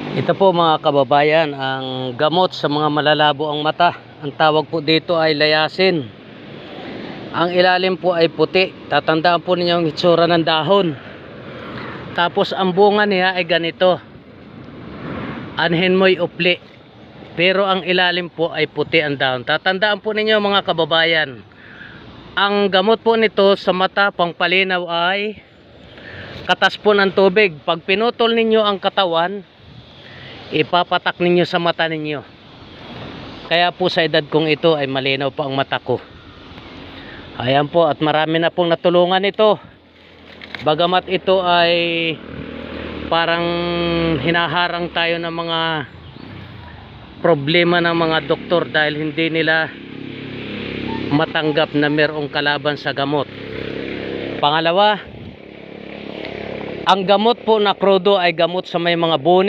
Ito po mga kababayan, ang gamot sa mga malalabo ang mata. Ang tawag po dito ay layasin. Ang ilalim po ay puti. Tatandaan po ninyo ang itsura ng dahon. Tapos ang bunga niya ay ganito. Anhin mo'y upli. Pero ang ilalim po ay puti ang dahon. Tatandaan po ninyo mga kababayan. Ang gamot po nito sa mata pangpalinaw ay katas po ng tubig. Pag pinutol ninyo ang katawan, ipapatak ninyo sa mata ninyo. Kaya po sa edad kong ito ay malinaw pa ang mata ko. Ayan po, at marami na pong natulungan ito. Bagamat ito ay parang hinaharang tayo ng mga problema ng mga doktor dahil hindi nila matanggap na mayroong kalaban sa gamot. Pangalawa, ang gamot po na krudo ay gamot sa may mga buni.